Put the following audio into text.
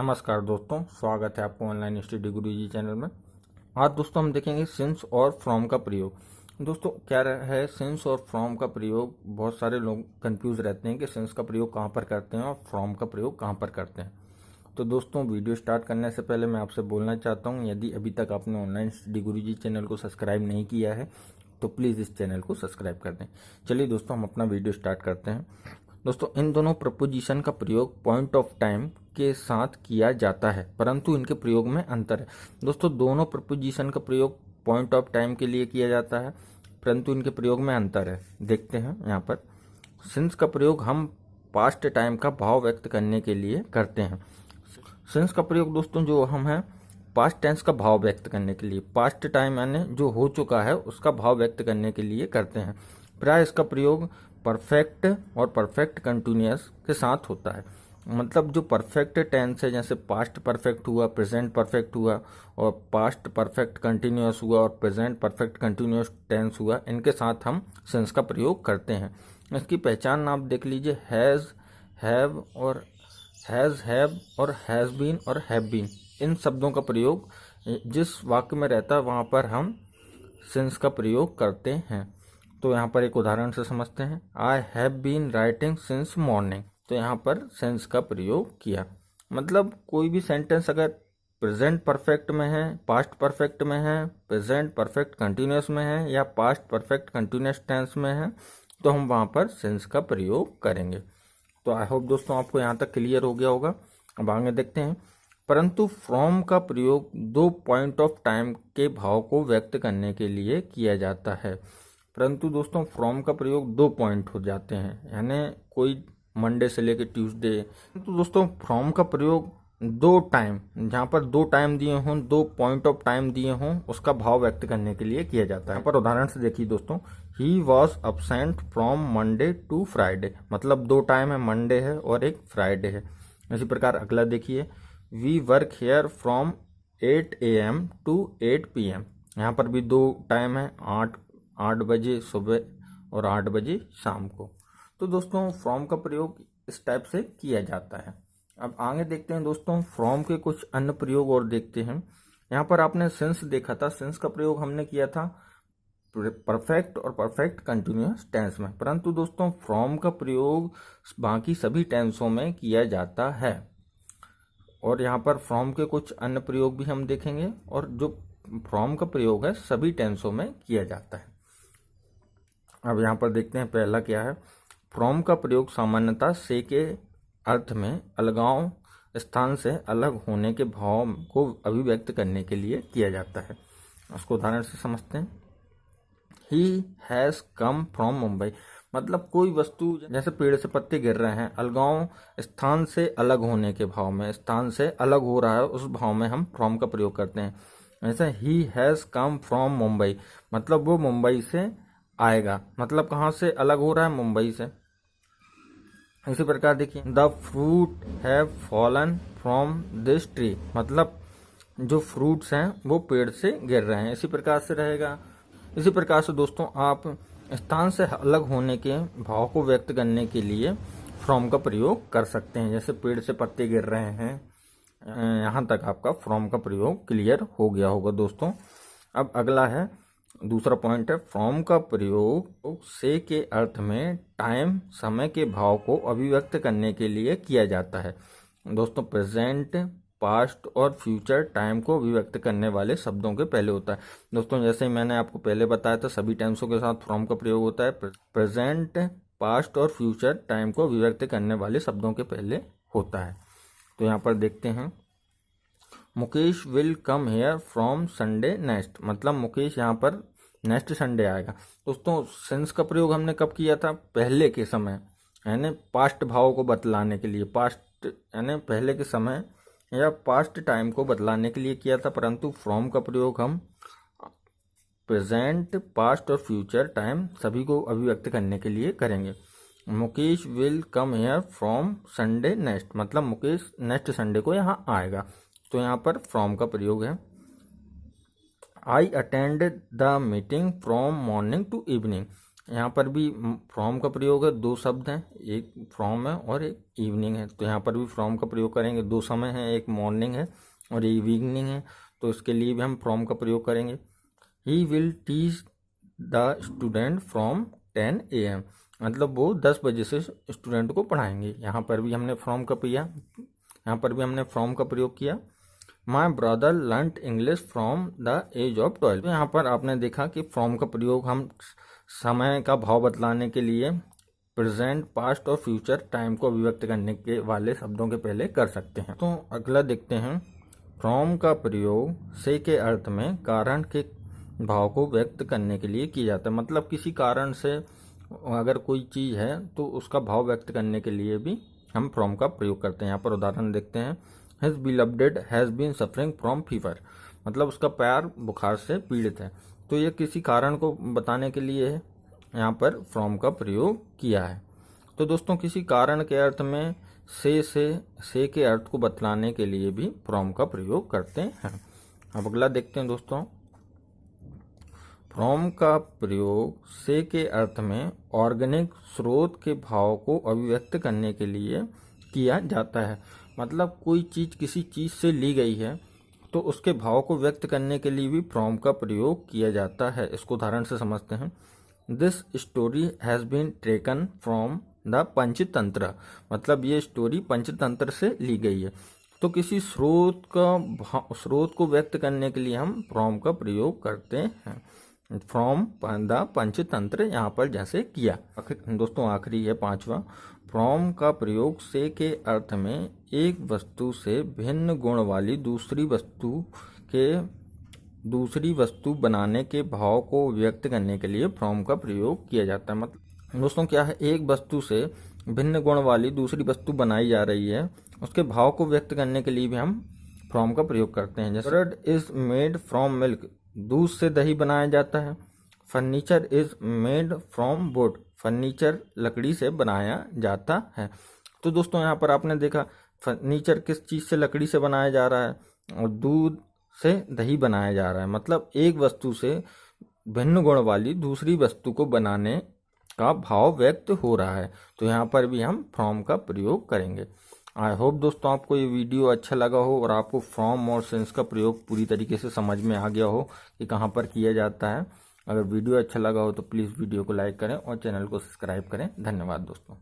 नमस्कार दोस्तों, स्वागत है आपको ऑनलाइन स्टडी गुरुजी चैनल में। आज दोस्तों हम देखेंगे सिंस और फ्रॉम का प्रयोग। दोस्तों क्या है सिंस और फ्रॉम का प्रयोग। बहुत सारे लोग कंफ्यूज रहते हैं कि सिंस का प्रयोग कहाँ पर करते हैं और फ्रॉम का प्रयोग कहाँ पर करते हैं। तो दोस्तों वीडियो स्टार्ट करने से पहले मैं आपसे बोलना चाहता हूँ, यदि अभी तक आपने ऑनलाइन स्टडी गुरुजी चैनल को सब्सक्राइब नहीं किया है तो प्लीज़ इस चैनल को सब्सक्राइब कर दें। चलिए दोस्तों हम अपना वीडियो स्टार्ट करते हैं। दोस्तों इन दोनों प्रपोजिशन का प्रयोग पॉइंट ऑफ टाइम के साथ किया जाता है, परंतु इनके प्रयोग में अंतर है। दोस्तों दोनों प्रपोजिशन का प्रयोग पॉइंट ऑफ टाइम के लिए किया जाता है, परंतु इनके प्रयोग में अंतर है। देखते हैं यहाँ पर। सिंस का प्रयोग हम पास्ट टाइम का भाव व्यक्त करने के लिए करते हैं। सिंस का प्रयोग दोस्तों जो हम है पास्ट टेंस का भाव व्यक्त करने के लिए, पास्ट टाइम यानी जो हो चुका है उसका भाव व्यक्त करने के लिए करते हैं। प्राय इसका प्रयोग परफेक्ट और परफेक्ट कंटिन्यूअस के साथ होता है। मतलब जो परफेक्ट टेंस है, जैसे पास्ट परफेक्ट हुआ, प्रेजेंट परफेक्ट हुआ और पास्ट परफेक्ट कंटिन्यूअस हुआ और प्रेजेंट परफेक्ट कंटिन्यूअस टेंस हुआ, इनके साथ हम सिंस का प्रयोग करते हैं। इसकी पहचान आप देख लीजिए, हैज़, हैव और हैज़ बीन और हैव बीन, इन शब्दों का प्रयोग जिस वाक्य में रहता है वहाँ पर हम सिंस का प्रयोग करते हैं। तो यहाँ पर एक उदाहरण से समझते हैं। I have been writing since morning. तो यहाँ पर सिंस का प्रयोग किया। मतलब कोई भी सेंटेंस अगर प्रेजेंट परफेक्ट में है, पास्ट परफेक्ट में है, प्रेजेंट परफेक्ट कंटिन्यूअस में है या पास्ट परफेक्ट कंटिन्यूअस टेंस में है, तो हम वहाँ पर सिंस का प्रयोग करेंगे। तो आई होप दोस्तों आपको यहाँ तक क्लियर हो गया होगा। अब आगे देखते हैं। परंतु फ्रॉम का प्रयोग दो पॉइंट ऑफ टाइम के भाव को व्यक्त करने के लिए किया जाता है। परंतु दोस्तों फ्रॉम का प्रयोग दो पॉइंट हो जाते हैं, यानी कोई मंडे से लेकर ट्यूसडे। तो दोस्तों फ्रॉम का प्रयोग दो टाइम, जहाँ पर दो टाइम दिए हों, दो पॉइंट ऑफ टाइम दिए हों, उसका भाव व्यक्त करने के लिए किया जाता है। यहाँ पर उदाहरण से देखिए दोस्तों, he was absent from Monday to Friday. मतलब दो टाइम है, मंडे है और एक फ्राइडे है। इसी प्रकार अगला देखिए, we work here from 8 AM to 8 PM। यहाँ पर भी दो टाइम है, 8 बजे सुबह और 8 बजे शाम को। तो दोस्तों फ्रॉम का प्रयोग इस टाइप से किया जाता है। अब आगे देखते हैं दोस्तों, फ्रॉम के कुछ अन्य प्रयोग और देखते हैं। यहाँ पर आपने सिंस देखा था, सिंस का प्रयोग हमने किया था परफेक्ट और परफेक्ट कंटिन्यूअस टेंस में, परंतु दोस्तों फ्रॉम का प्रयोग बाकी सभी टेंसों में किया जाता है। और यहाँ पर फ्रॉम के कुछ अन्य प्रयोग भी हम देखेंगे, और जो फ्रॉम का प्रयोग है सभी टेंसों में किया जाता है। अब यहाँ पर देखते हैं पहला क्या है। फ्रॉम का प्रयोग सामान्यतः से के अर्थ में अलगाव, स्थान से अलग होने के भाव को अभिव्यक्त करने के लिए किया जाता है। उसको उदाहरण से समझते हैं। He has come from Mumbai. मतलब कोई वस्तु जैसे पेड़ से पत्ते गिर रहे हैं, अलगाव स्थान से अलग होने के भाव में, स्थान से अलग हो रहा है उस भाव में हम फ्रॉम का प्रयोग करते हैं। जैसे he has come from Mumbai, मतलब वो मुंबई से आएगा। मतलब कहाँ से अलग हो रहा है? मुंबई से। इसी प्रकार देखिए, the fruit have fallen from this tree. मतलब जो फ्रूट्स हैं वो पेड़ से गिर रहे हैं। इसी प्रकार से रहेगा। इसी प्रकार से दोस्तों आप स्थान से अलग होने के भाव को व्यक्त करने के लिए फ्रॉम का प्रयोग कर सकते हैं। जैसे पेड़ से पत्ते गिर रहे हैं, यहाँ तक आपका फ्रॉम का प्रयोग क्लियर हो गया होगा दोस्तों। अब अगला है, दूसरा पॉइंट है, फ्रॉम का प्रयोग से के अर्थ में टाइम, समय के भाव को अभिव्यक्त करने के लिए किया जाता है। दोस्तों प्रेजेंट, पास्ट और फ्यूचर टाइम को अभिव्यक्त करने वाले शब्दों के पहले होता है। दोस्तों जैसे ही मैंने आपको पहले बताया था, सभी टेंसों के साथ फ्रॉम का प्रयोग होता है। प्रेजेंट, पास्ट और फ्यूचर टाइम को अभिव्यक्त करने वाले शब्दों के पहले होता है। तो यहाँ पर देखते हैं, Mukesh will come here from Sunday next. मतलब मुकेश यहाँ पर नेक्स्ट संडे आएगा। दोस्तों सिंस का प्रयोग हमने कब किया था? पहले के समय, यानी पास्ट भाव को बतलाने के लिए, पास्ट यानी पहले के समय या पास्ट टाइम को बतलाने के लिए किया था। परंतु फ्रॉम का प्रयोग हम प्रेजेंट, पास्ट और फ्यूचर टाइम सभी को अभिव्यक्त करने के लिए करेंगे। Mukesh will come here from Sunday next. मतलब मुकेश नेक्स्ट संडे को यहाँ आएगा। तो यहाँ पर फ्रॉम का प्रयोग है। I attend the meeting from morning to evening. यहाँ पर भी फ्रॉम का प्रयोग है, दो शब्द हैं, एक फ्रॉम है और एक इवनिंग है। तो यहाँ पर भी फ्रॉम का प्रयोग करेंगे, दो समय हैं, एक मॉर्निंग है और इवनिंग है, तो इसके लिए भी हम फ्रॉम का प्रयोग करेंगे। He will teach the student from 10 AM, मतलब वो 10 बजे से स्टूडेंट को पढ़ाएंगे। यहाँ पर भी हमने फ्रॉम का प्रयोग किया। My brother learned English from the age of 12। तो यहाँ पर आपने देखा कि फ्रॉम का प्रयोग हम समय का भाव बतलाने के लिए प्रेजेंट, पास्ट और फ्यूचर टाइम को अभिव्यक्त करने के वाले शब्दों के पहले कर सकते हैं। तो अगला देखते हैं, फ्रॉम का प्रयोग से के अर्थ में कारण के भाव को व्यक्त करने के लिए किया जाता है। मतलब किसी कारण से अगर कोई चीज़ है तो उसका भाव व्यक्त करने के लिए भी हम फ्रॉम का प्रयोग करते हैं। यहाँ पर उदाहरण देखते हैं, his beloved has been suffering from fever, मतलब उसका प्यार बुखार से पीड़ित है। तो ये किसी कारण को बताने के लिए यहाँ पर फ्रॉम का प्रयोग किया है। तो दोस्तों किसी कारण के अर्थ में से के अर्थ को बतलाने के लिए भी फ्रॉम का प्रयोग करते हैं। अब अगला देखते हैं दोस्तों, फ्रॉम का प्रयोग से के अर्थ में ऑर्गेनिक स्रोत के भाव को अभिव्यक्त करने के लिए किया जाता है। मतलब कोई चीज़ किसी चीज़ से ली गई है तो उसके भाव को व्यक्त करने के लिए भी फ्रॉम का प्रयोग किया जाता है। इसको उदाहरण से समझते हैं, this story has been taken from the Panchatantra, मतलब ये स्टोरी पंचतंत्र से ली गई है। तो किसी स्रोत को व्यक्त करने के लिए हम फ्रॉम का प्रयोग करते हैं। फ्रॉम द पंचतंत्र यहाँ पर जैसे किया। दोस्तों आखिरी है पांचवा, फ्रॉम का प्रयोग से के अर्थ में एक वस्तु से भिन्न गुण वाली दूसरी वस्तु बनाने के भाव को व्यक्त करने के लिए फ्रॉम का प्रयोग किया जाता है। मतलब दोस्तों क्या है, एक वस्तु से भिन्न गुण वाली दूसरी वस्तु बनाई जा रही है, उसके भाव को व्यक्त करने के लिए भी हम फ्रॉम का प्रयोग करते हैं। जैसे bread is made from milk, दूध से दही बनाया जाता है। Furniture is made from would, furniture लकड़ी से बनाया जाता है। तो दोस्तों यहाँ पर आपने देखा फर्नीचर किस चीज़ से, लकड़ी से बनाया जा रहा है, और दूध से दही बनाया जा रहा है। मतलब एक वस्तु से भिन्न गुण वाली दूसरी वस्तु को बनाने का भाव व्यक्त हो रहा है। तो यहाँ पर भी हम फ्रॉम का प्रयोग करेंगे। आई होप दोस्तों आपको ये वीडियो अच्छा लगा हो और आपको फ्रॉम और सिंस का प्रयोग पूरी तरीके से समझ में आ गया हो कि कहाँ पर किया जाता है। अगर वीडियो अच्छा लगा हो तो प्लीज़ वीडियो को लाइक करें और चैनल को सब्सक्राइब करें। धन्यवाद दोस्तों।